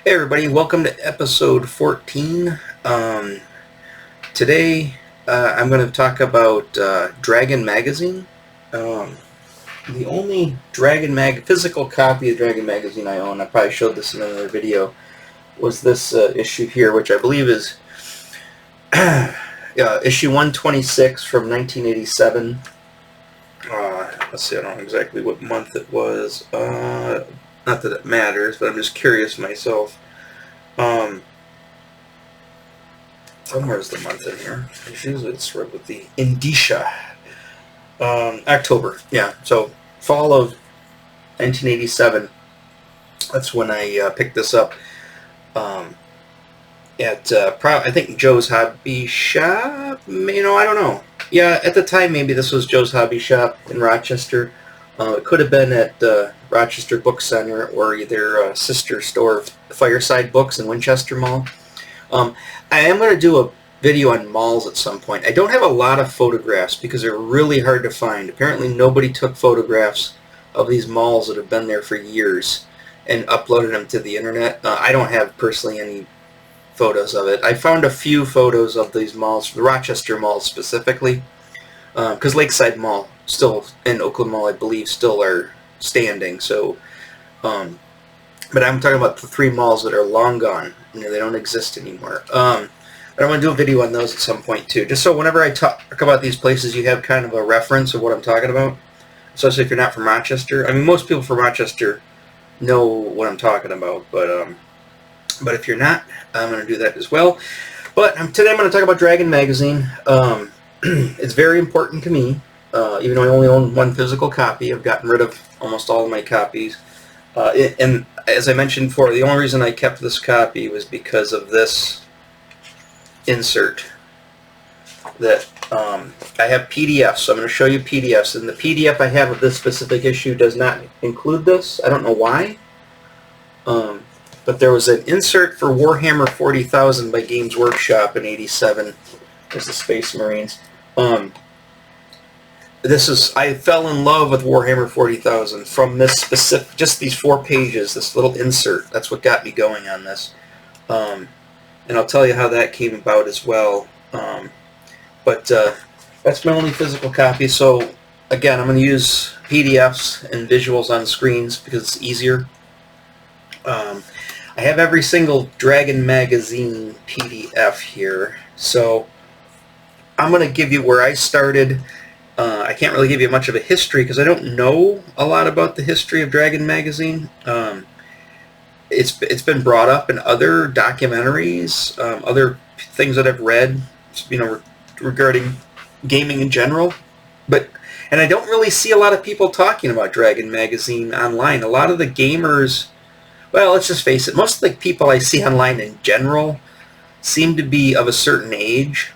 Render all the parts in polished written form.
Hey everybody, welcome to episode 14. Today I'm going to talk about Dragon Magazine. The only physical copy of Dragon Magazine I own, I probably showed this in another video, was this issue here, which I believe is issue 126 from 1987. Let's see, I don't know exactly what month it was. Not that it matters, but I'm just curious myself. Where's the month in here? Usually it's right with the indicia. October, yeah. So fall of 1987. That's when I picked this up at I think Joe's Hobby Shop. I don't know. Yeah, at the time maybe this was Joe's Hobby Shop in Rochester. It could have been at Rochester Book Center or either sister store, Fireside Books in Winchester Mall. I am going to do a video on malls at some point. I don't have a lot of photographs because they're really hard to find. Apparently nobody took photographs of these malls that have been there for years and uploaded them to the internet. I don't have personally any photos of it. I found a few photos of these malls, the Rochester Mall specifically, because Lakeside Mall still and Oakland Mall, I believe, still are standing. So, but I'm talking about the three malls that are long gone. They don't exist anymore. But I want to do a video on those at some point too, just so whenever I talk about these places, you have kind of a reference of what I'm talking about. Especially if you're not from Rochester. I mean, most people from Rochester know what I'm talking about, but if you're not, I'm going to do that as well. But today I'm going to talk about Dragon Magazine. It's very important to me, even though I only own one physical copy. I've gotten rid of almost all of my copies. And as I mentioned before, the only reason I kept this copy was because of this insert. That I have PDFs, so I'm going to show you PDFs. And the PDF I have of this specific issue does not include this. I don't know why. But there was an insert for Warhammer 40,000 by Games Workshop in '87. There's the Space Marines. I fell in love with Warhammer 40,000 from this specific, just these 4 pages, this little insert. That's what got me going on this. And I'll tell you how that came about as well. But that's my only physical copy. So again, I'm going to use PDFs and visuals on screens because it's easier. I have every single Dragon Magazine PDF here. So I'm going to give you where I started. I can't really give you much of a history because I don't know a lot about the history of Dragon Magazine. It's been brought up in other documentaries, other things that I've read, regarding gaming in general. And I don't really see a lot of people talking about Dragon Magazine online. A lot of the gamers, well, let's just face it, most of the people I see online in general seem to be of a certain age.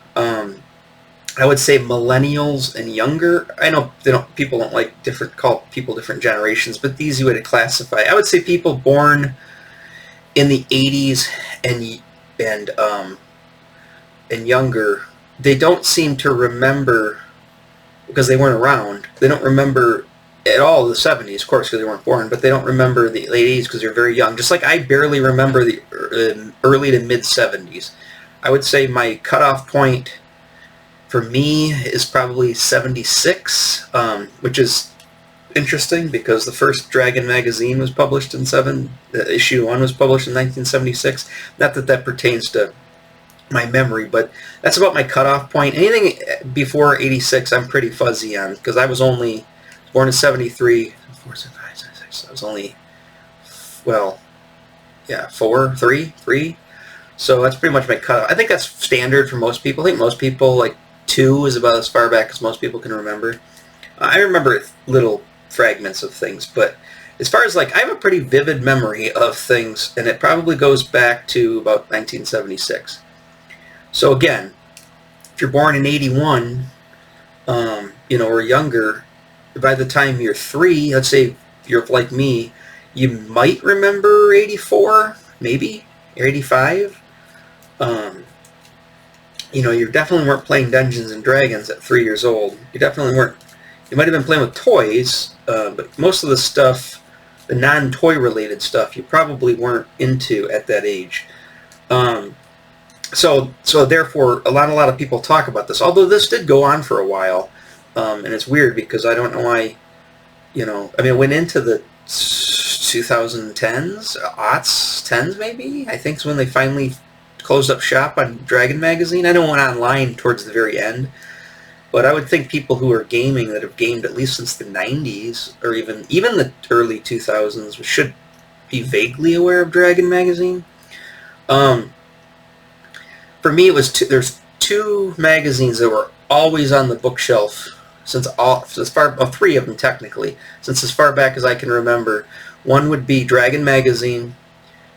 I would say millennials and younger. I know people don't like call people different generations, but the easy way to classify, I would say people born in the 80s and younger, they don't seem to remember, because they weren't around, they don't remember at all the 70s, of course, because they weren't born, but they don't remember the late 80s because they're very young. Just like I barely remember the early to mid 70s. I would say my cutoff point for me is probably 76, which is interesting because the first Dragon Magazine was published in issue 1 was published in 1976. Not that that pertains to my memory, but that's about my cutoff point. Anything before 86 I'm pretty fuzzy on because I was born in 73. 4, 6, 5, 6, 6. I was only, well, yeah, 3. So that's pretty much my cutoff. I think that's standard for most people. I think most people, like 2 is about as far back as most people can remember. I remember little fragments of things, but as far as I have a pretty vivid memory of things, and it probably goes back to about 1976. So again, if you're born in 81, or younger, by the time you're 3, let's say you're like me, you might remember 84, maybe, or 85. You definitely weren't playing Dungeons and Dragons at 3 years old. You definitely weren't. You might have been playing with toys, but most of the stuff the non-toy related stuff you probably weren't into at that age. So therefore, a lot of people talk about this. Although this did go on for a while, and it's weird because I don't know why. I mean, it went into the 2010s, aughts, 10s maybe. I think is when they finally closed up shop on Dragon Magazine. I know it went online towards the very end, but I would think people who are gaming that have gamed at least since the 90s or even the early 2000s should be vaguely aware of Dragon Magazine. For me, it was there's two magazines that were always on the bookshelf since three of them technically, since as far back as I can remember. One would be Dragon Magazine,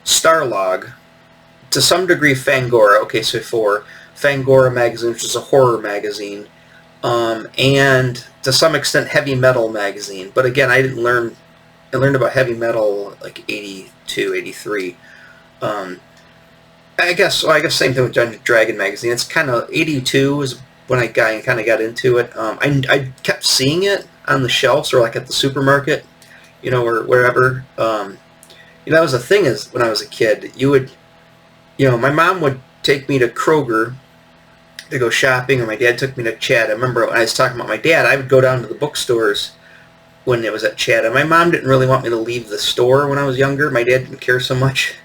Starlog, to some degree Fangora. Okay, so four. Fangora Magazine, which is a horror magazine, and to some extent Heavy Metal Magazine. But again, I learned about heavy metal like 82, 83. I guess same thing with Dragon Magazine. It's kind of 82 is when I kind of got into it. I kept seeing it on the shelves or like at the supermarket, or wherever. That was the thing is when I was a kid, my mom would take me to Kroger to go shopping, or my dad took me to Chad. I remember when I was talking about my dad, I would go down to the bookstores when it was at Chad. And my mom didn't really want me to leave the store when I was younger. My dad didn't care so much.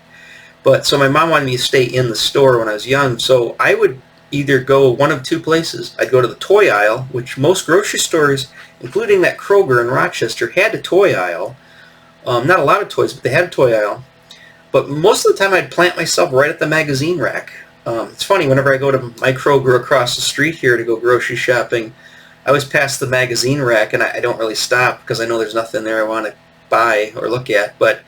But so my mom wanted me to stay in the store when I was young. So I would either go one of two places. I'd go to the toy aisle, which most grocery stores, including that Kroger in Rochester, had a toy aisle. Not a lot of toys, but they had a toy aisle. But most of the time I'd plant myself right at the magazine rack. It's funny, whenever I go to my Kroger across the street here to go grocery shopping, I always pass the magazine rack, and I don't really stop because I know there's nothing there I want to buy or look at. But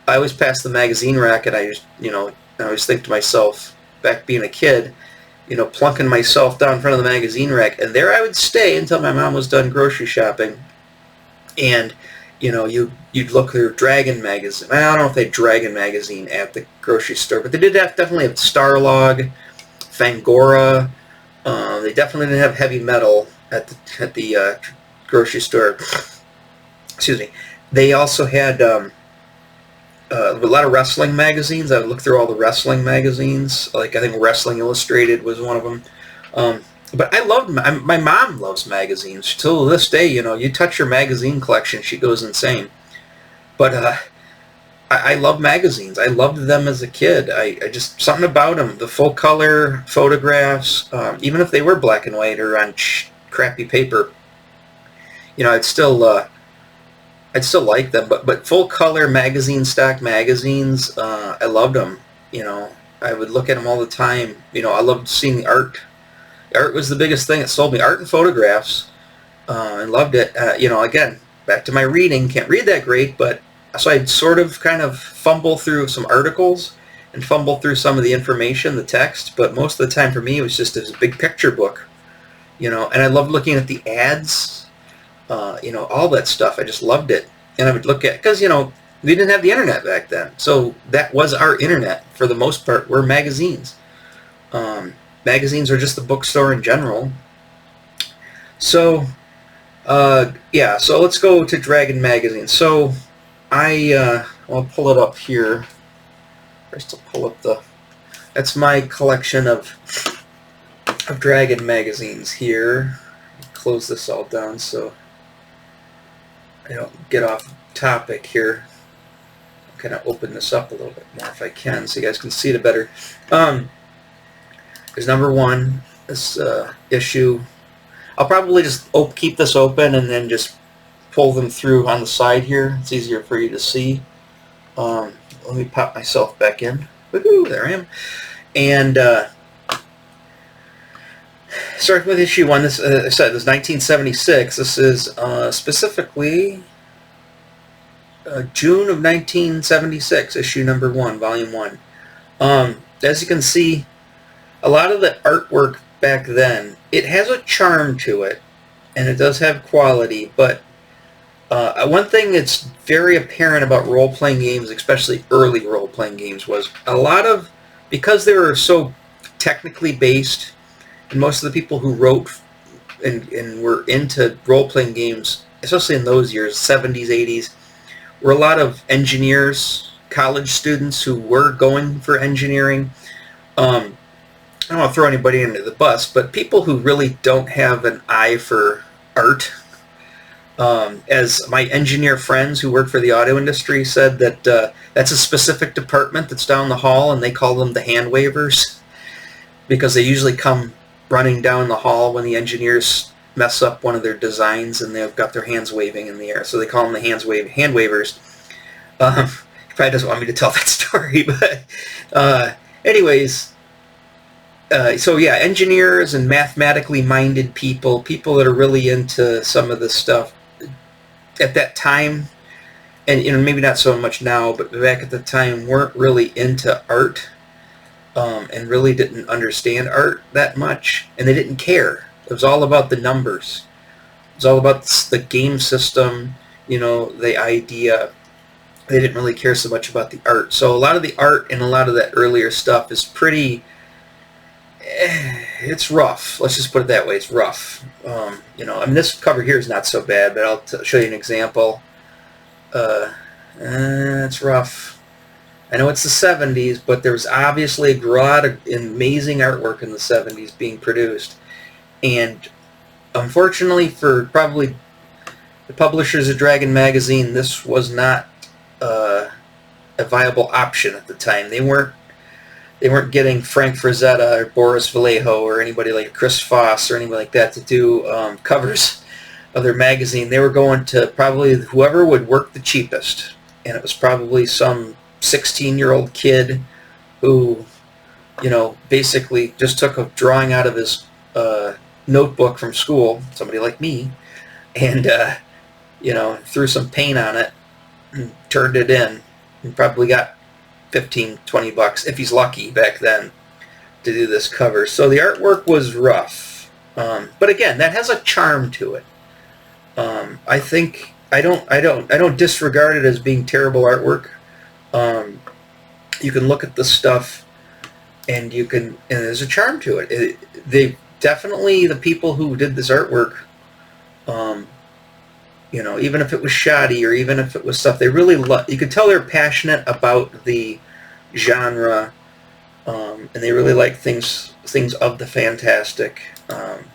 I always pass the magazine rack, and I just, I always think to myself, back being a kid, plunking myself down in front of the magazine rack, and there I would stay until my mom was done grocery shopping. And, you'd look through Dragon Magazine. I don't know if they had Dragon Magazine at the grocery store, but they did definitely have Starlog, Fangora. They definitely didn't have Heavy Metal at the grocery store. Excuse me. They also had a lot of wrestling magazines. I would look through all the wrestling magazines. Like I think Wrestling Illustrated was one of them. But I loved my mom loves magazines till this day. You touch her magazine collection, she goes insane. But I love magazines. I loved them as a kid. I just something about them, the full color photographs, even if they were black and white or on crappy paper. I'd still like them. But full color stock magazines, I loved them. I would look at them all the time. I loved seeing the art. Art was the biggest thing that sold me. Art and photographs, and loved it. Again, back to my reading. Can't read that great, but so I'd sort of kind of fumble through some articles and fumble through some of the information, the text. But most of the time for me, it was just a big picture book. And I loved looking at the ads. All that stuff. I just loved it. And I would look at, because, we didn't have the internet back then. So that was our internet, for the most part, were magazines. Magazines are just the bookstore in general. So, so let's go to Dragon Magazine. So, I'll pull it up here. First, I'll pull up that's my collection of Dragon magazines here. Close this all down so I don't get off topic here. I'll kind of open this up a little bit more if I can so you guys can see it better. There's number one, this issue. I'll probably just keep this open and then just pull them through on the side here. It's easier for you to see. Let me pop myself back in. Woohoo, there I am. And starting with issue one, this I said this 1976. This is specifically June of 1976, issue number 1, volume 1. As you can see, a lot of the artwork back then, it has a charm to it, and it does have quality, but one thing that's very apparent about role-playing games, especially early role-playing games, was a lot of, because they were so technically based, and most of the people who wrote and were into role-playing games, especially in those years, 70s, 80s, were a lot of engineers, college students who were going for engineering. I don't want to throw anybody under the bus, but people who really don't have an eye for art. As my engineer friends who work for the auto industry said, that that's a specific department that's down the hall, and they call them the hand wavers, because they usually come running down the hall when the engineers mess up one of their designs, and they've got their hands waving in the air. So they call them the hand wavers. He probably doesn't want me to tell that story, but anyways. So yeah, engineers and mathematically minded people that are really into some of this stuff at that time, and maybe not so much now, but back at the time, weren't really into art, and really didn't understand art that much, and they didn't care. It was all about the numbers. It was all about the game system, the idea. They didn't really care so much about the art. So a lot of the art and a lot of that earlier stuff is pretty... it's rough. Let's just put it that way. It's rough. I mean, this cover here is not so bad, but I'll show you an example. It's rough. I know it's the 70s, but there was obviously a lot of amazing artwork in the 70s being produced. And unfortunately for probably the publishers of Dragon Magazine, this was not a viable option at the time. They weren't getting Frank Frazetta or Boris Vallejo or anybody like Chris Foss or anybody like that to do covers of their magazine. They were going to probably whoever would work the cheapest. And it was probably some 16-year-old kid who, basically just took a drawing out of his notebook from school, somebody like me, and, threw some paint on it and turned it in and probably got $15-20 if he's lucky back then to do this cover. So the artwork was rough, but again, that has a charm to it. I think I don't disregard it as being terrible artwork. You can look at the stuff and there's a charm to it. They definitely, the people who did this artwork, even if it was shoddy or even if it was stuff they really you could tell they're passionate about the genre, and they really like things of the fantastic, and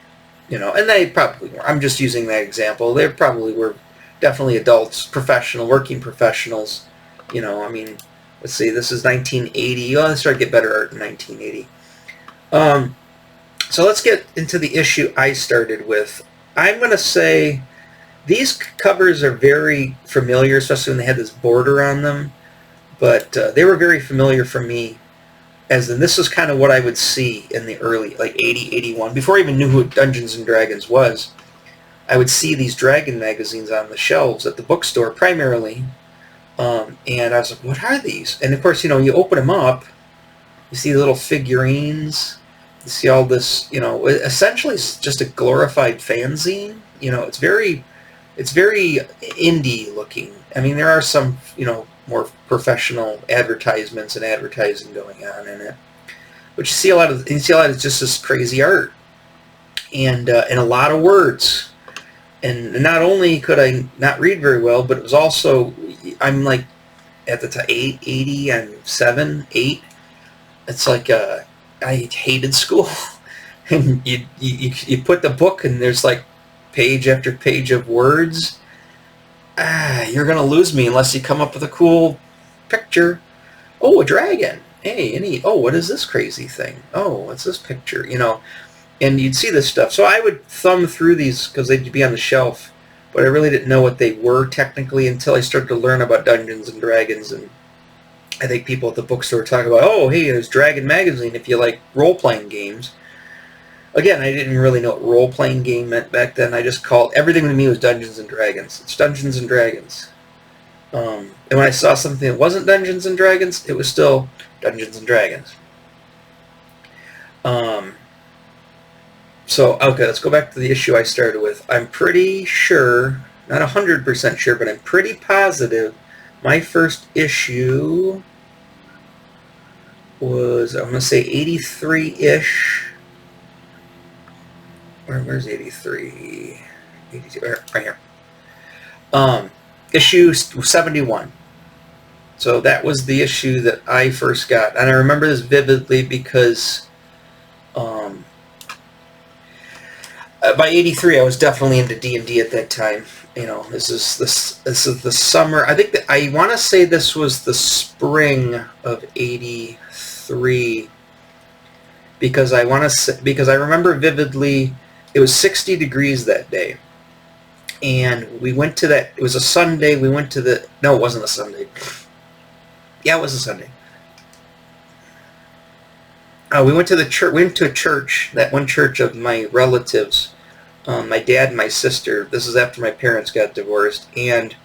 they probably were. I'm just using that example. They probably were definitely adults, working professionals. I mean, let's see, this is 1980. Oh, let's try to get better art in 1980. So let's get into the issue I started with. I'm going to say these covers are very familiar, especially when they had this border on them. But they were very familiar for me, as in this is kind of what I would see in the early, like 80, 81. Before I even knew who Dungeons & Dragons was, I would see these Dragon magazines on the shelves at the bookstore primarily. And I was like, what are these? And of course, you open them up, you see the little figurines, you see all this, essentially it's just a glorified fanzine. It's very indie looking. I mean, there are some, more professional advertisements and advertising going on in it, but you see a lot of just this crazy art and a lot of words. And not only could I not read very well, but it was also, I'm like at the time 80, I'm 7, 8. It's like I hated school, and you put the book and there's like page after page of words. You're going to lose me unless you come up with a cool picture. Oh, a dragon. Hey, what is this crazy thing? Oh, what's this picture? And you'd see this stuff. So I would thumb through these because they'd be on the shelf, but I really didn't know what they were technically until I started to learn about Dungeons and Dragons. And I think people at the bookstore talk about, oh, hey, there's Dragon Magazine if you like role-playing games. Again, I didn't really know what role-playing game meant back then. I just called, everything to me was Dungeons & Dragons. It's Dungeons & Dragons. And when I saw something that wasn't Dungeons & Dragons, it was still Dungeons & Dragons. So, okay, let's go back to the issue I started with. I'm pretty sure, not 100% sure, but I'm pretty positive my first issue was, I'm going to say 83-ish. Where's 83? 82, right here. issue 71. So that was the issue that I first got, and I remember this vividly because by '83 I was definitely into D&D at that time. This is the summer. I think that I want to say this was the spring of '83 because I remember vividly it was 60 degrees that day. And we went to that, it was a Sunday, we went to the, no, it wasn't a Sunday. Yeah, it was a Sunday. We went to the church, a church, that one church of my relatives, my dad and my sister. This is after my parents got divorced. And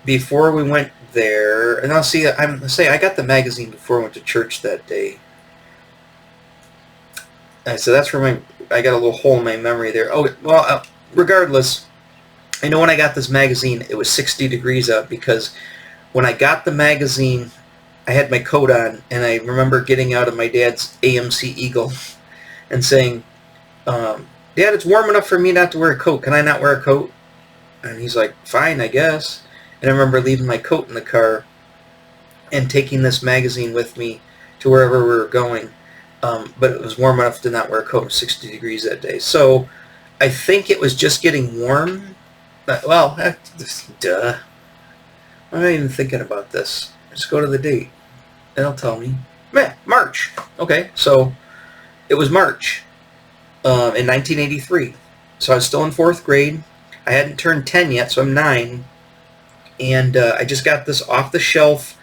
before we went there, and I'll see, I got the magazine before I went to church that day. And so that's where I got a little hole in my memory there. Oh, well, regardless, I know when I got this magazine, it was 60 degrees out because when I got the magazine, I had my coat on, and I remember getting out of my dad's AMC Eagle and saying, Dad, it's warm enough for me not to wear a coat. Can I not wear a coat? And he's like, fine, I guess. And I remember leaving my coat in the car and taking this magazine with me to wherever we were going. But it was warm enough to not wear a coat. It was 60 degrees that day. So I think it was just getting warm. Well, duh. I'm not even thinking about this. Just go to the date. It'll tell me. Man, March. Okay, so it was March in 1983. So I was still in 4th grade. I hadn't turned 10 yet, so I'm 9. And I just got this off the shelf,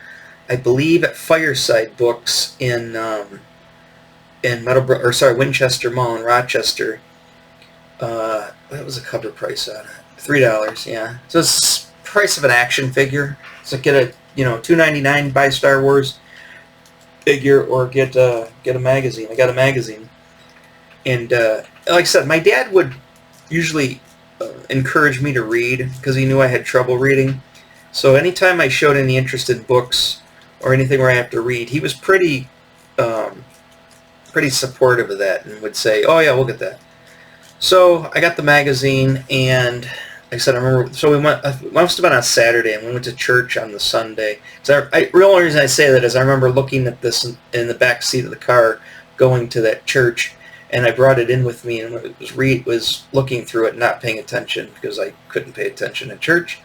I believe at Fireside Books in Winchester Mall in Rochester. What was the cover price on it? $3, yeah. So it's the price of an action figure. So get a $2.99 buy Star Wars figure or get a magazine. I got a magazine, and like I said, my dad would usually encourage me to read because he knew I had trouble reading. So anytime I showed any interest in books or anything where I have to read, he was pretty supportive of that and would say, "Oh yeah, we'll get that." So I got the magazine, and like I said, I remember. So we went. It must have been on Saturday, and we went to church on the Sunday. So real reason I say that is I remember looking at this in the back seat of the car, going to that church, and I brought it in with me, and was looking through it, not paying attention because I couldn't pay attention at church,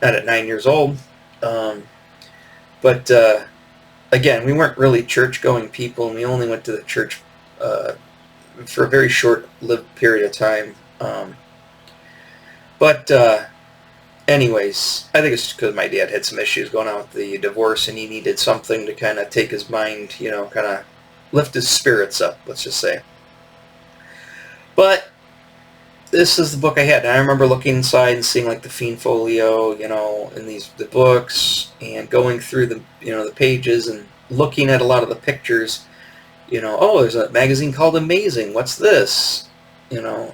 not at 9 years old. But again, we weren't really church-going people, and we only went to the church for a very short-lived period of time. But anyways, I think it's just because my dad had some issues going on with the divorce, and he needed something to kind of take his mind, kind of lift his spirits up, let's just say. But this is the book I had. And I remember looking inside and seeing like the Fiend Folio, and the books, and going through the pages and looking at a lot of the pictures. Oh, there's a magazine called Amazing. What's this? And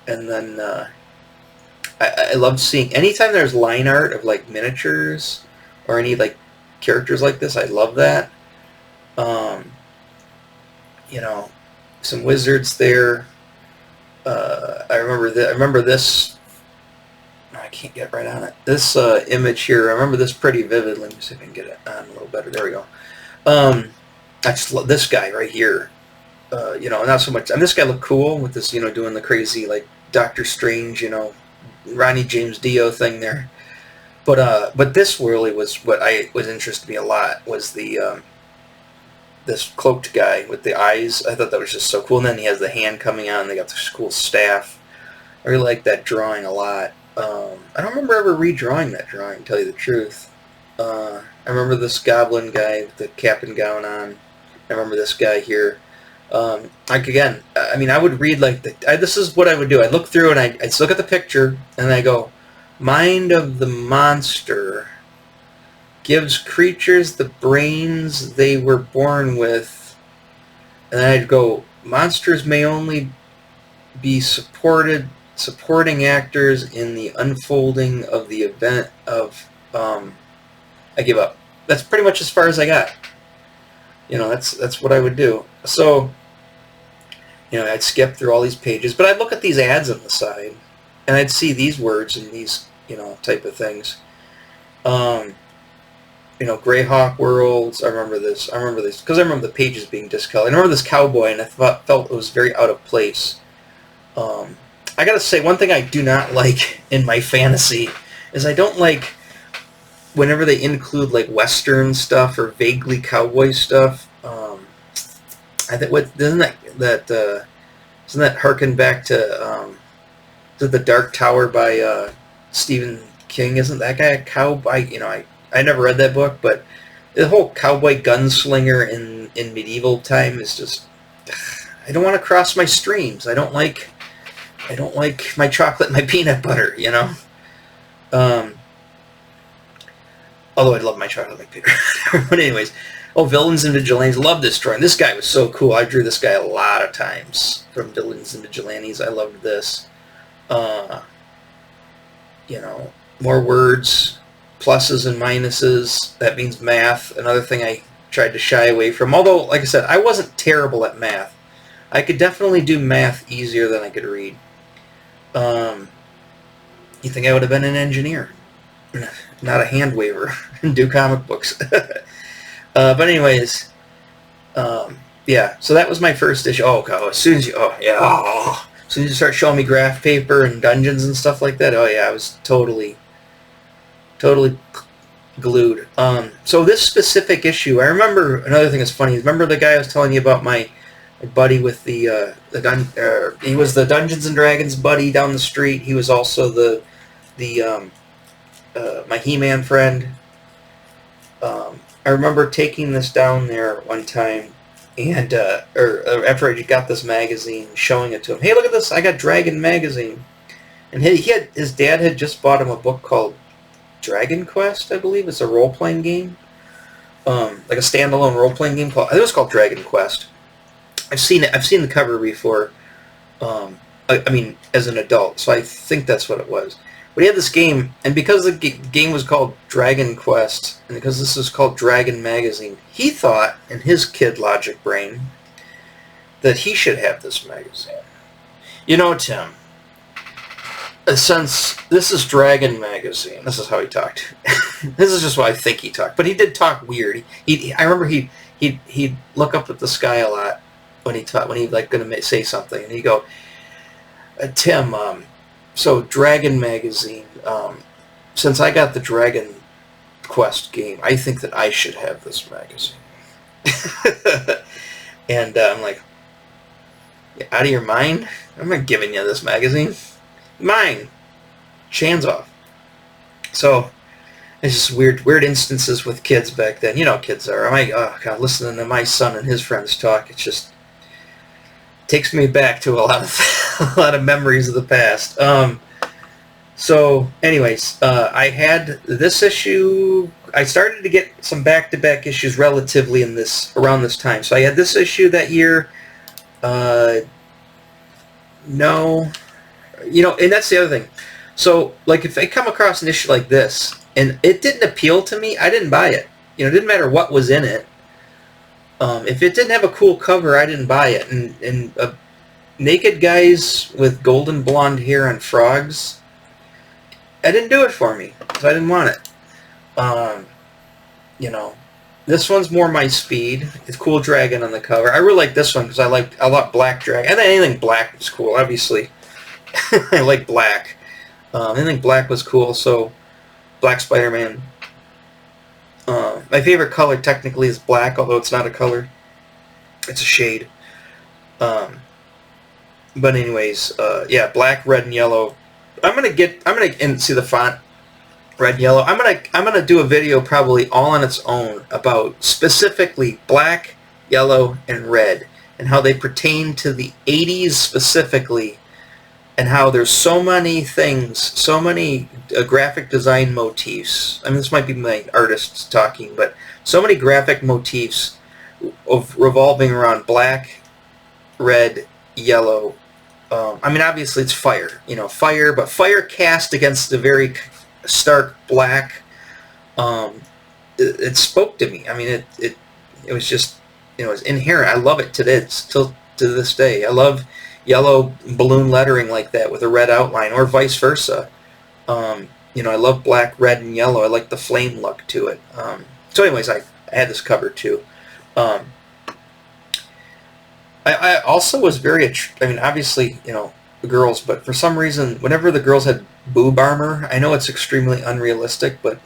then I loved seeing anytime there's line art of like miniatures or any like characters like this. I love that. Some wizards there. I remember this. I can't get right on it. This image here. I remember this pretty vividly. Let me see if I can get it on a little better. There we go. I just love this guy right here. Not so much. And this guy looked cool with this, doing the crazy like Doctor Strange, Ronnie James Dio thing there. But this really was what was interested me a lot was the this cloaked guy with the eyes. I thought that was just so cool. And then he has the hand coming on. They got this cool staff. I really like that drawing a lot. I don't remember ever redrawing that drawing, to tell you the truth. I remember this goblin guy with the cap and gown on. I remember this guy here. I would read like this is what I would do. I'd look through and I'd look at the picture and I go, mind of the monster gives creatures the brains they were born with. And then I'd go, monsters may only be supporting actors in the unfolding of the event of, I give up. That's pretty much as far as I got. That's what I would do. So, I'd skip through all these pages, but I'd look at these ads on the side, and I'd see these words and these you know, type of things. You know, Greyhawk Worlds. I remember this because I remember the pages being discolored. I remember this cowboy, and I felt it was very out of place. I gotta say, one thing I do not like in my fantasy is I don't like whenever they include like Western stuff or vaguely cowboy stuff. I think doesn't that harken back to the Dark Tower by Stephen King? Isn't that guy a cowboy? You know, I never read that book, but the whole cowboy gunslinger in medieval time is just, I don't want to cross my streams. I don't like my chocolate and my peanut butter, you know. Although I'd love my chocolate and my peanut butter. But anyways, Villains and Vigilantes. Love this drawing. This guy was so cool. I drew this guy a lot of times from Villains and Vigilantes. I loved this. You know, more words, pluses and minuses. That means math. Another thing I tried to shy away from. Although, like I said, I wasn't terrible at math. I could definitely do math easier than I could read. You think I would have been an engineer, not a hand waver, and do comic books. But anyways, yeah. So that was my first issue. Oh god! As soon as you start showing me graph paper and dungeons and stuff like that, oh yeah, I was totally glued. So this specific issue, I remember another thing that's funny. Remember the guy I was telling you about, my buddy with he was the Dungeons and Dragons buddy down the street. He was also my He-Man friend. I remember taking this down there one time, and or after I got this magazine, showing it to him. Hey, look at this! I got Dragon magazine, and his dad had just bought him a book called Dragon Quest, I believe. It's a role-playing game, like a standalone role-playing game I think it was called Dragon Quest. I've seen it. I've seen the cover before. I mean, as an adult, so I think that's what it was. But he had this game, and because the game was called Dragon Quest, and because this was called Dragon Magazine, he thought, in his kid logic brain, that he should have this magazine. You know, Tim, since this is Dragon Magazine, this is how he talked. This is just what I think he talked, but he did talk weird. I remember he'd look up at the sky a lot when he like going to say something, and he'd go, Tim, so Dragon Magazine, since I got the Dragon Quest game, I think that I should have this magazine. And I'm like, you out of your mind? I'm not giving you this magazine. Mine. Hands off. So it's just weird instances with kids back then. You know how kids are. I'm like, oh god, listening to my son and his friends talk, it just takes me back to a lot of memories of the past. So anyways, I had this issue. I started to get some back-to-back issues relatively around this time. So I had this issue that year. No, you know, and that's the other thing. So like, if I come across an issue like this and it didn't appeal to me, I didn't buy it. You know, it didn't matter what was in it. If it didn't have a cool cover, I didn't buy it. And naked guys with golden blonde hair and frogs, it didn't do it for me, so I didn't want it. You know, this one's more my speed. It's cool dragon on the cover. I really like this one because I like black dragon. I think anything black was cool, obviously. I like black. Anything black was cool, so Black Spider-Man. My favorite color technically is black, although it's not a color. It's a shade. But anyways, yeah, black, red, and yellow. And see the font, red and yellow. I'm gonna do a video probably all on its own about specifically black, yellow, and red, and how they pertain to the 80s specifically, and how there's so many things, so many graphic design motifs. I mean, this might be my artists talking, but so many graphic motifs of revolving around black, red, yellow. I mean, obviously it's fire, you know, fire, but fire cast against the very stark black. It spoke to me. I mean, it was just, you know, it's inherent. I love it today. It's still to this day. I love yellow balloon lettering like that with a red outline, or vice versa. You know, I love black, red, and yellow. I like the flame look to it. So anyways, I had this cover too. Um, I also was very, I mean, obviously, you know, the girls, but for some reason, whenever the girls had boob armor, I know it's extremely unrealistic, but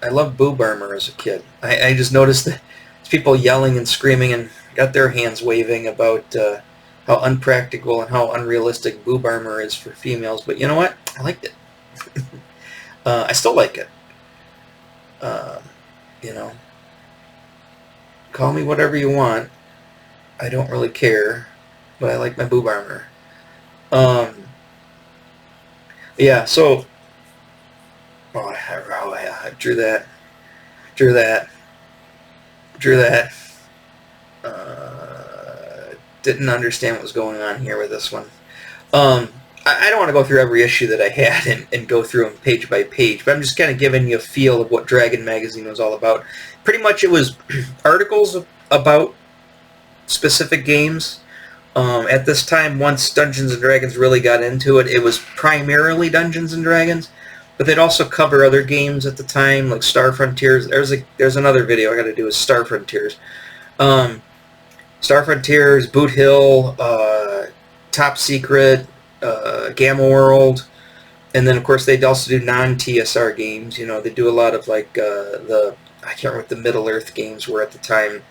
I loved boob armor as a kid. I just noticed that people yelling and screaming and got their hands waving about how unpractical and how unrealistic boob armor is for females. But you know what? I liked it. I still like it. You know, call me whatever you want. I don't really care, but I like my boob armor. Yeah, so I drew that, drew that, drew that. Didn't understand what was going on here with this one. I don't want to go through every issue that I had and go through them page by page, but I'm just kind of giving you a feel of what Dragon Magazine was all about. Pretty much it was articles about specific games. At this time, once Dungeons & Dragons really got into it, it was primarily Dungeons & Dragons, but they'd also cover other games at the time, like Star Frontiers. There's another video I got to do with Star Frontiers. Star Frontiers, Boot Hill, Top Secret, Gamma World, and then of course they'd also do non-TSR games. You know, they do a lot of like I can't remember what the Middle Earth games were at the time.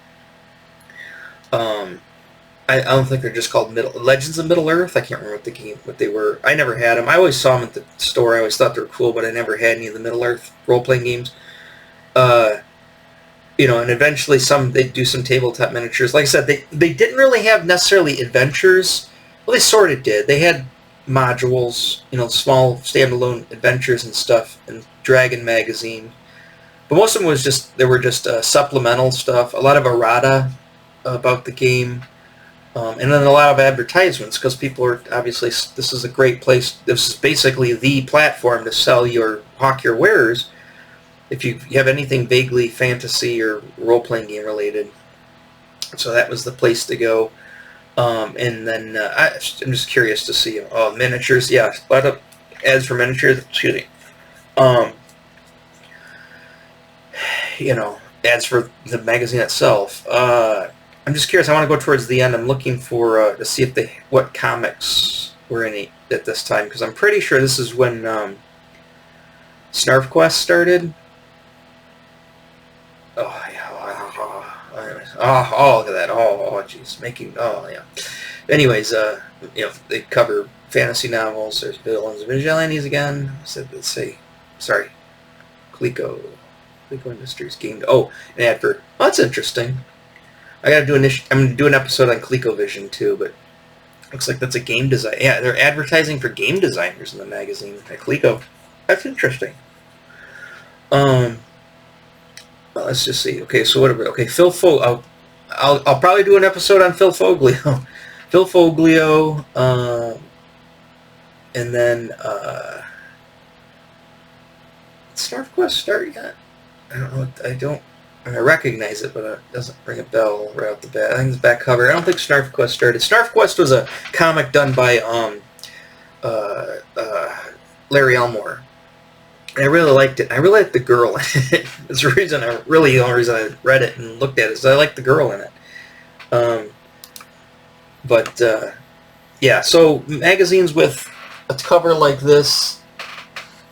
I don't think they're just called Legends of Middle Earth. I can't remember what they were. I never had them. I always saw them at the store. I always thought they were cool, but I never had any of the Middle Earth role-playing games. You know, and eventually they do some tabletop miniatures. Like I said, they didn't really have necessarily adventures. Well, they sort of did. They had modules, you know, small standalone adventures and stuff in Dragon Magazine. But most of them was just, they were just supplemental stuff. A lot of errata about the game. And then a lot of advertisements, because people are obviously, this is a great place. This is basically the platform to sell hawk your wares. If you have anything vaguely fantasy or role-playing game related. So that was the place to go. And then I'm just curious to see miniatures. Yeah, a lot of ads for miniatures. Excuse me. You know, ads for the magazine itself. I'm just curious. I want to go towards the end. I'm looking for to see if what comics were in it at this time, because I'm pretty sure this is when Snarf Quest started. Oh yeah. Oh, look at that. Oh, jeez. Yeah. Anyways, you know, they cover fantasy novels. There's villains, vigilantes again. Let's see. Sorry, Coleco Industries game. Oh, an ad for. Oh, that's interesting. I gotta do I'm gonna do an episode on ColecoVision too, but looks like that's a game design. Yeah, they're advertising for game designers in the magazine at Coleco. That's interesting. Well, let's just see. Okay, so whatever. Okay, Phil Foglio. I'll probably do an episode on Phil Foglio. Phil Foglio, and then did StarQuest start yet? I don't know. I recognize it, but it doesn't ring a bell right off the bat. I think it's back cover. I don't think SnarfQuest started. SnarfQuest was a comic done by Larry Elmore. And I really liked it. I really liked the girl in it. It's the only reason I read it and looked at it is I liked the girl in it. Yeah, so magazines with a cover like this.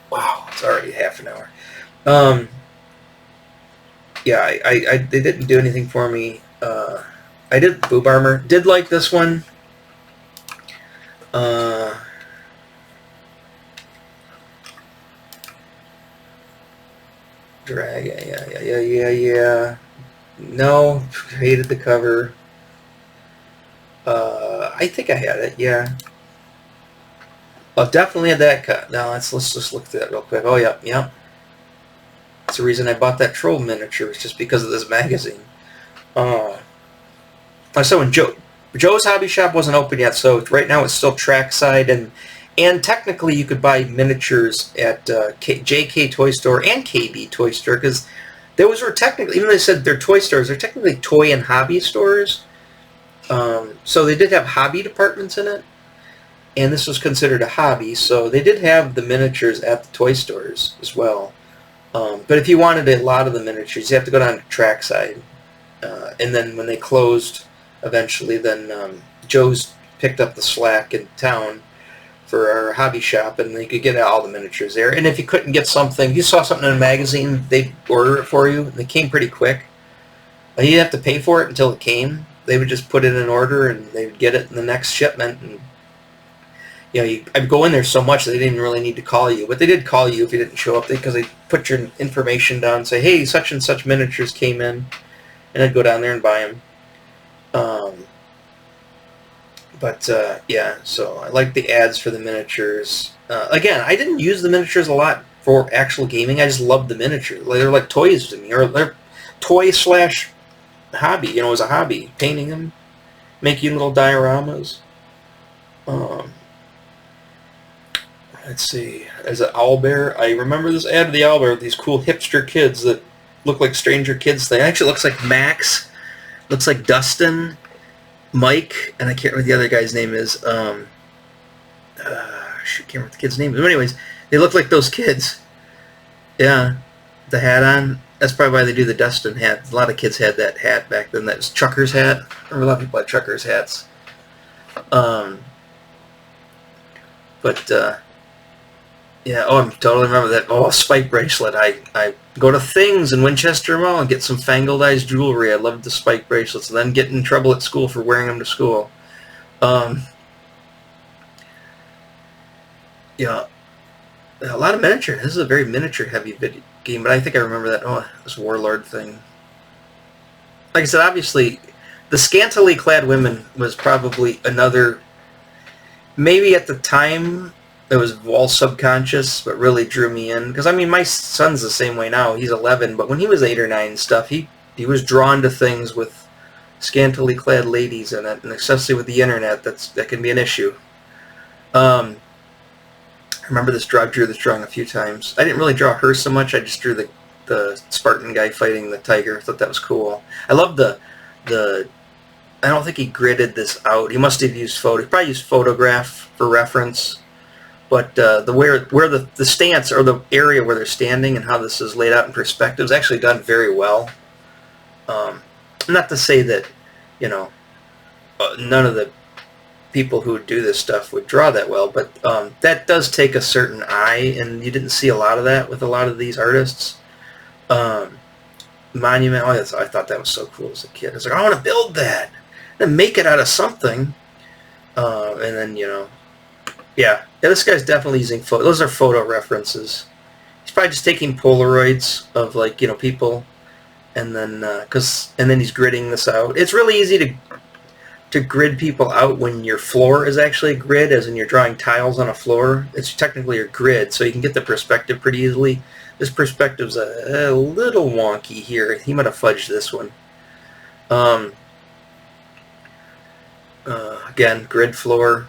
Wow, it's already half an hour. Yeah, they didn't do anything for me. I did Boob Armor. Did like this one. Drag, yeah. No, hated the cover. I think I had it, yeah. Oh, definitely had that cut. Now let's just look at that real quick. Oh, yep. That's the reason I bought that troll miniature, was just because of this magazine. I said when Joe's Hobby Shop wasn't open yet, so right now it's still trackside, and technically you could buy miniatures at JK Toy Store and KB Toy Store, because those were technically, even though they said they're toy stores, they're technically toy and hobby stores. So they did have hobby departments in it. and this was considered a hobby, so they did have the miniatures at the toy stores as well. But if you wanted a lot of the miniatures, you have to go down to Trackside. And then when they closed eventually, then Joe's picked up the slack in town for our hobby shop, and they could get all the miniatures there. And if you couldn't get something, if you saw something in a magazine, they'd order it for you, and they came pretty quick. You didn't have to pay for it until it came. They would just put in an order, and they would get it in the next shipment. And I'd go in there so much they didn't really need to call you, but they did call you if you didn't show up, because they put your information down and say, hey, such and such miniatures came in, and I'd go down there and buy them. Yeah, so I like the ads for the miniatures. Again, I didn't use the miniatures a lot for actual gaming. I just loved the miniatures. They're like toys to me, or they're toy/hobby. It was a hobby, painting them, making little dioramas. Let's see, as an owlbear, I remember this ad of the owlbear with these cool hipster kids that look like Stranger Kids thing. Actually, it looks like Max, looks like Dustin, Mike, and I can't remember what the other guy's name is. I can't remember what the kid's name is. But anyways, they look like those kids. Yeah, the hat on. That's probably why they do the Dustin hat. A lot of kids had that hat back then. That was trucker's hat. I remember a lot of people had trucker's hats. Yeah, I totally remember that. Oh, spike bracelet. I go to Things in Winchester Mall and get some Fangled Eyes jewelry. I loved the spike bracelets, and then get in trouble at school for wearing them to school. Yeah, a lot of miniature. This is a very miniature-heavy video game, but I think I remember that. Oh, this Warlord thing. Like I said, obviously, the scantily clad women was probably another. Maybe at the time it was all subconscious, but really drew me in. Because, I mean, my son's the same way now. He's 11, but when he was 8 or 9 and stuff, he was drawn to things with scantily clad ladies in it, and especially with the internet, that can be an issue. I remember this drew this drawing a few times. I didn't really draw her so much. I just drew the Spartan guy fighting the tiger. I thought that was cool. I love the I don't think he gridded this out. He must have used photo. He probably used photograph for reference. But where the stance, or the area where they're standing, and how this is laid out in perspective is actually done very well. Not to say that, none of the people who would do this stuff would draw that well, but that does take a certain eye, and you didn't see a lot of that with a lot of these artists. Monument, I thought that was so cool as a kid. I was like, I want to build that, and make it out of something. And then, yeah, this guy's definitely using photo. Those are photo references. He's probably just taking Polaroids of, like, people, and then and then he's gridding this out. It's really easy to grid people out when your floor is actually a grid, as in you're drawing tiles on a floor. It's technically a grid, so you can get the perspective pretty easily. This perspective's a little wonky here. He might have fudged this one. Again, grid floor.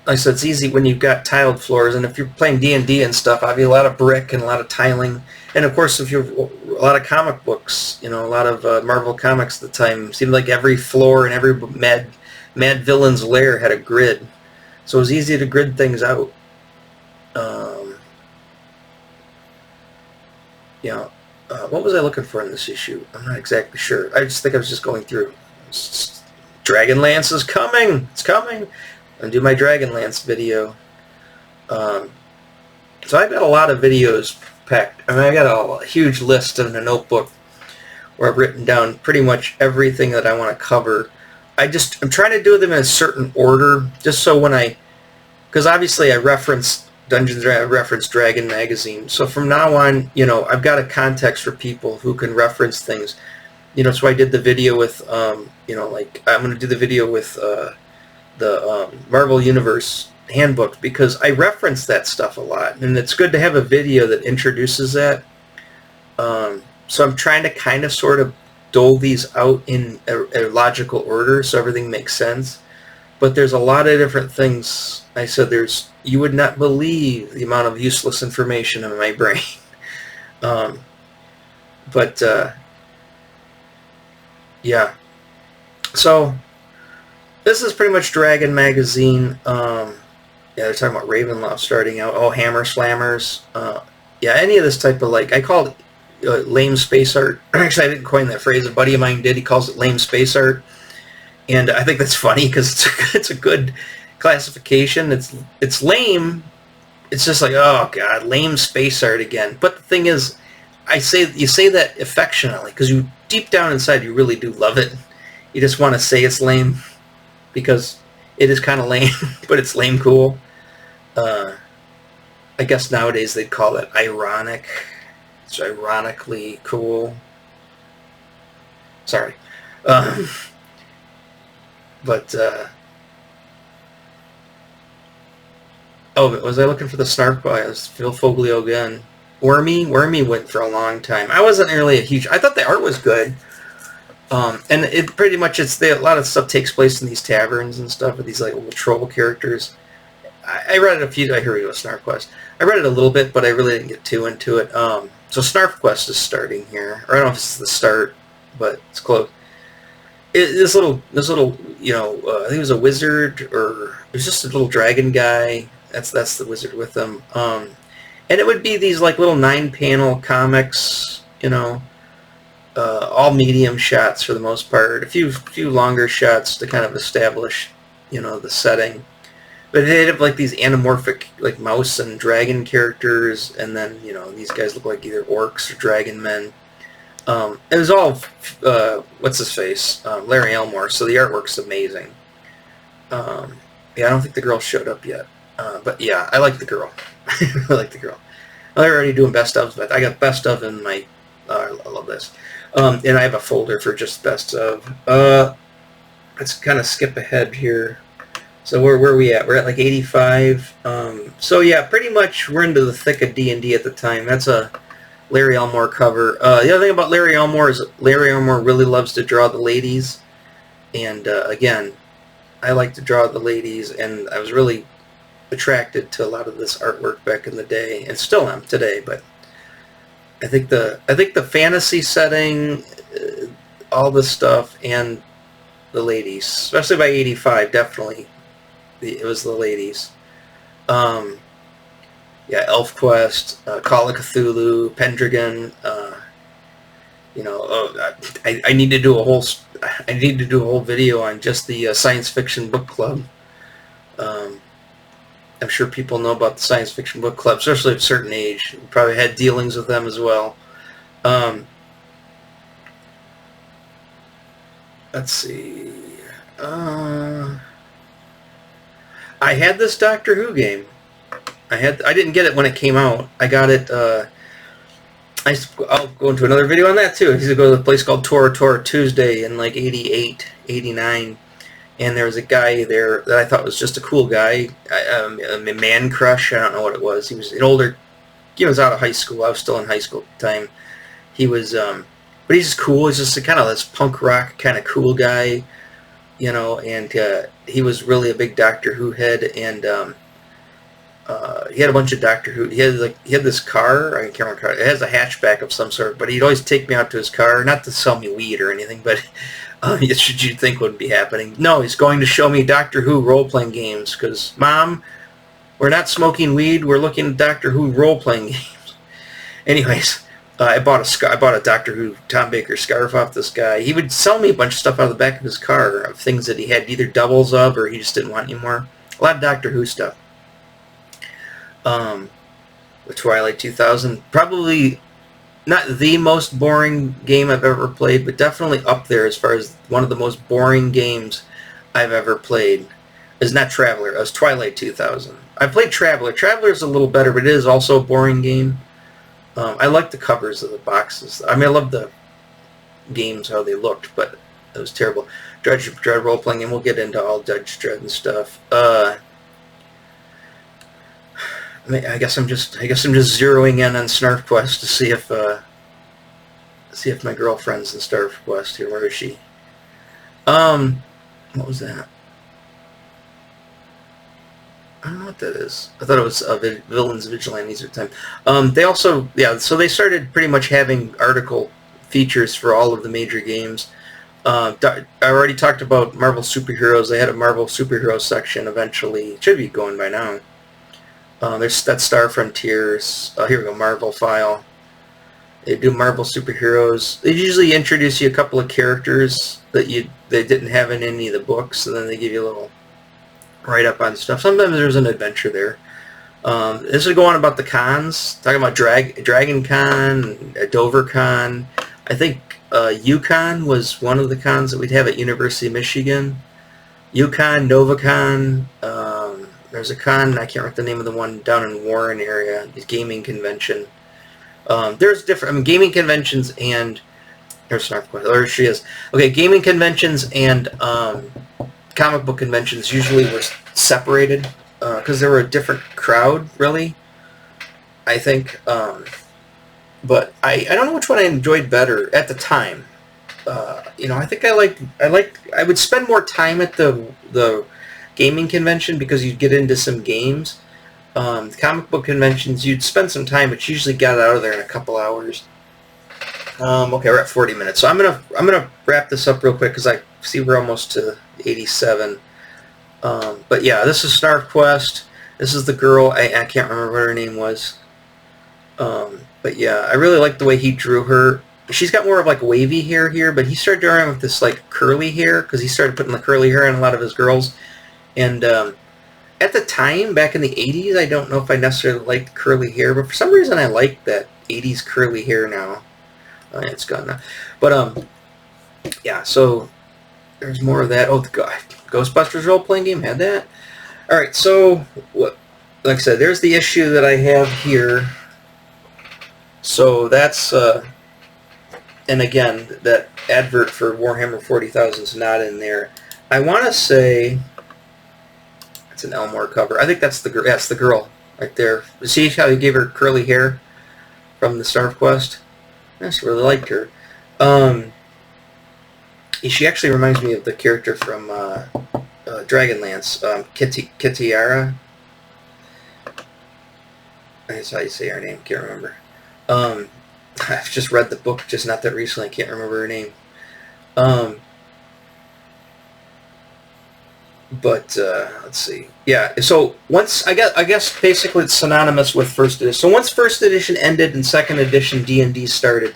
Like I said, it's easy when you've got tiled floors, and if you're playing D&D and stuff, obviously a lot of brick and a lot of tiling. And of course, if you have a lot of comic books, a lot of Marvel comics at the time, it seemed like every floor and every mad villain's lair had a grid. So it was easy to grid things out. What was I looking for in this issue? I'm not exactly sure. I just think I was just going through. Dragonlance is coming! It's coming! And do my Dragonlance video. So I've got a lot of videos packed. I mean, I got a huge list in a notebook where I've written down pretty much everything that I want to cover. I'm trying to do them in a certain order, just so because obviously I reference Dungeons & Dragons, I reference Dragon Magazine. So from now on, I've got a context for people who can reference things. So I did the video with, like, I'm going to do the video with the Marvel Universe handbook, because I reference that stuff a lot, and it's good to have a video that introduces that. So I'm trying to kind of sort of dole these out in a logical order so everything makes sense. But there's a lot of different things. I said you would not believe the amount of useless information in my brain. Yeah. So this is pretty much Dragon Magazine. Yeah, they're talking about Ravenloft starting out. Oh, Hammer Slammers. Yeah, any of this type of, like, I call it lame space art. Actually, I didn't coin that phrase. A buddy of mine did. He calls it lame space art. And I think that's funny because it's a good classification. It's lame. It's just like, oh god, lame space art again. But the thing is, you say that affectionately because you deep down inside you really do love it. You just want to say it's lame because it is kind of lame, but it's lame cool. I guess nowadays they'd call it ironic. It's ironically cool. Sorry. But, oh, was I looking for the snark boy? It was Phil Foglio again. Wormy went for a long time. I wasn't really a huge... I thought the art was good. And it pretty much, a lot of stuff takes place in these taverns and stuff with these like little troll characters. I read it a few... I heard it was Snark Quest. I read it a little bit, but I really didn't get too into it. So Snark Quest is starting here. Or I don't know if it's the start, but it's close. This little, you know, I think it was a wizard, or it was just a little dragon guy. That's the wizard with them. And it would be these like little 9-panel comics, you know, all medium shots for the most part. A few longer shots to kind of establish, you know, the setting. But they'd have like these anamorphic like mouse and dragon characters, and then, you know, these guys look like either orcs or dragon men. It was all, what's his face? Larry Elmore, so the artwork's amazing. Yeah, I don't think the girl showed up yet. But yeah, I like the girl. I like the girl. They're already doing best ofs, but I got best of in my, I love this. And I have a folder for just best of. Let's kind of skip ahead here. So where are we at? We're at like 85. So yeah, pretty much we're into the thick of D&D at the time. That's a Larry Elmore cover. The other thing about Larry Elmore is Larry Elmore really loves to draw the ladies, and again, I like to draw the ladies, and I was really attracted to a lot of this artwork back in the day, and still am today. But I think the fantasy setting, all this stuff, and the ladies, especially by 85, definitely it was the ladies. Yeah, ElfQuest, Call of Cthulhu, Pendragon. You know, I need to do a whole video on just the science fiction book club. I'm sure people know about the science fiction book club, especially at a certain age. You probably had dealings with them as well. Let's see. I had this Doctor Who game. I didn't get it when it came out. I got it. I'll go into another video on that too. I used to go to a place called Tora Tuesday in like 88, 89, and there was a guy there that I thought was just a cool guy. A man crush. I don't know what it was. He was an older. He was out of high school. I was still in high school at the time. He was, but he's just cool. He's just kind of this punk rock kind of cool guy, you know. And he was really a big Doctor Who head, and he had a bunch of Doctor Who. He had this car. I can't remember car. It has a hatchback of some sort. But he'd always take me out to his car, not to sell me weed or anything, but should you think wouldn't be happening? No, he's going to show me Doctor Who role-playing games. Because, Mom, we're not smoking weed. We're looking at Doctor Who role-playing games. Anyways, I bought a Doctor Who Tom Baker scarf off this guy. He would sell me a bunch of stuff out of the back of his car of things that he had either doubles of or he just didn't want anymore. A lot of Doctor Who stuff. The Twilight 2000, probably not the most boring game I've ever played, but definitely up there as far as one of the most boring games I've ever played. It's not Traveler, it was Twilight 2000. I played Traveler. Traveler's a little better, but it is also a boring game. I like the covers of the boxes. I mean, I love the games, how they looked, but it was terrible. Judge Dredd role-playing game, we'll get into all Judge Dredd and stuff. I guess I'm just zeroing in on Snarf Quest to see if my girlfriend's in Snarf Quest here. Where is she? What was that? I don't know what that is. I thought it was Villains Vigilantes at the time. They also, yeah, so they started pretty much having article features for all of the major games. I already talked about Marvel superheroes. They had a Marvel superhero section eventually. It should be going by now. There's that Star Frontiers. Here we go, Marvel file. They do Marvel superheroes. They usually introduce you a couple of characters that they didn't have in any of the books, and then they give you a little write-up on stuff. Sometimes there's an adventure there. This is going about the cons, talking about Dragon Con, Dover Con. I think UConn was one of the cons that we'd have at University of Michigan. UConn, NovaCon. There's a con, I can't remember the name of the one down in Warren area, the gaming convention. There's different gaming conventions and there she is. Okay, gaming conventions and comic book conventions usually were separated because they were a different crowd, really. I think, but I don't know which one I enjoyed better at the time. I think I would spend more time at the gaming convention because you'd get into some games. Comic book conventions, you'd spend some time, but you usually got out of there in a couple hours. Okay, we're at 40 minutes, so I'm gonna wrap this up real quick because I see we're almost to 87. But yeah, this is Snarf Quest. This is the girl. I can't remember what her name was. But yeah, I really like the way he drew her. She's got more of like wavy hair here, but he started drawing with this like curly hair because he started putting the curly hair on a lot of his girls. And at the time, back in the 80s, I don't know if I necessarily liked curly hair, but for some reason I like that 80s curly hair now. It's gone now. But yeah, so there's more of that. Oh, the Ghostbusters role-playing game had that. All right, so like I said, there's the issue that I have here. So that's and again, that advert for Warhammer 40,000 is not in there. I want to say it's an Elmore cover. I think that's the girl. That's the girl right there. See how he gave her curly hair from the Snarf Quest? I just really liked her. She actually reminds me of the character from Dragonlance, Kitiara. That's how you say her name. Can't remember. I've just read the book, just not that recently. I can't remember her name. But let's see. Yeah. So once I guess basically it's synonymous with first edition. So once first edition ended and second edition D&D started,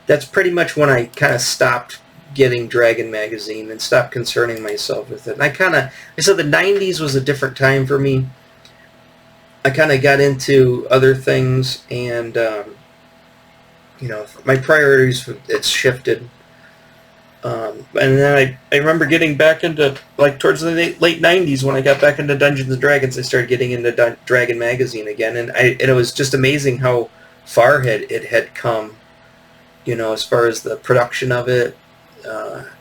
that's pretty much when I kind of stopped getting Dragon magazine and stopped concerning myself with it. And I said the 90s was a different time for me. I kind of got into other things, and my priorities, it's shifted. And then I remember getting back into, like, towards the late 90s when I got back into Dungeons & Dragons, I started getting into Dragon magazine again, and it was just amazing how far it had come, as far as the production of it.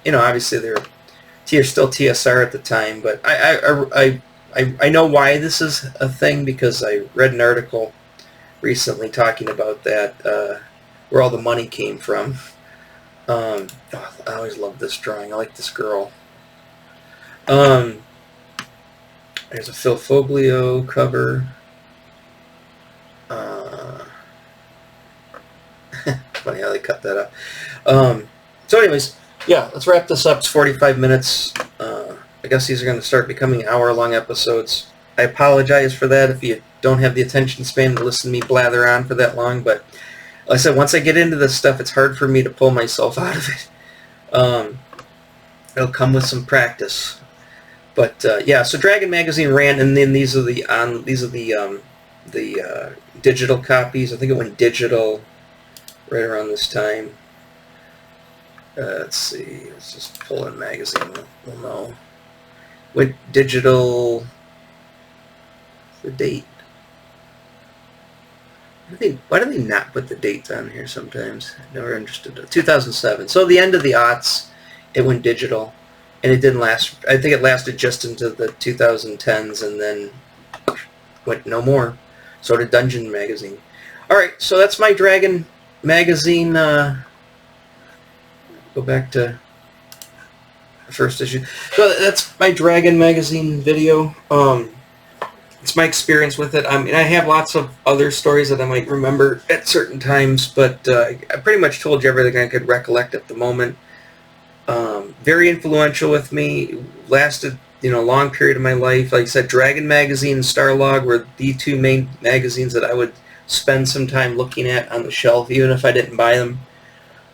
Obviously they're still TSR at the time, but I know why this is a thing because I read an article recently talking about that, where all the money came from. I always loved this drawing. I like this girl. There's a Phil Foglio cover. Funny how they cut that up. So anyways, yeah, let's wrap this up. It's 45 minutes. I guess these are going to start becoming hour-long episodes. I apologize for that if you don't have the attention span to listen to me blather on for that long, but like I said, once I get into this stuff, it's hard for me to pull myself out of it. It'll come with some practice. But yeah, so Dragon magazine ran, and then these are the digital copies. I think it went digital right around this time. Let's see. Let's just pull in magazine. We'll know. Went digital. The date. Why do they not put the dates on here sometimes? Never understood it. 2007. So the end of the aughts, it went digital. And it didn't last. I think it lasted just into the 2010s and then went no more. So did Dungeon magazine. Alright, so that's my Dragon magazine. Go back to the first issue. So that's my Dragon magazine video. It's my experience with it. I mean, I have lots of other stories that I might remember at certain times, but I pretty much told you everything I could recollect at the moment. very influential with me. Lasted, a long period of my life. Like I said, Dragon Magazine and Starlog were the two main magazines that I would spend some time looking at on the shelf, even if I didn't buy them.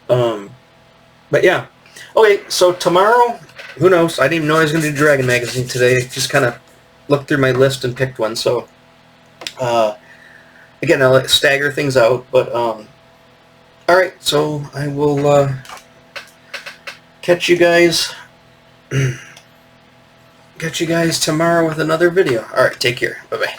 But yeah. Okay, so tomorrow, who knows? I didn't even know I was going to do Dragon Magazine today. Just kind of looked through my list and picked one. So, again, I'll stagger things out. But, alright, so I will catch you guys tomorrow with another video. Alright, take care. Bye-bye.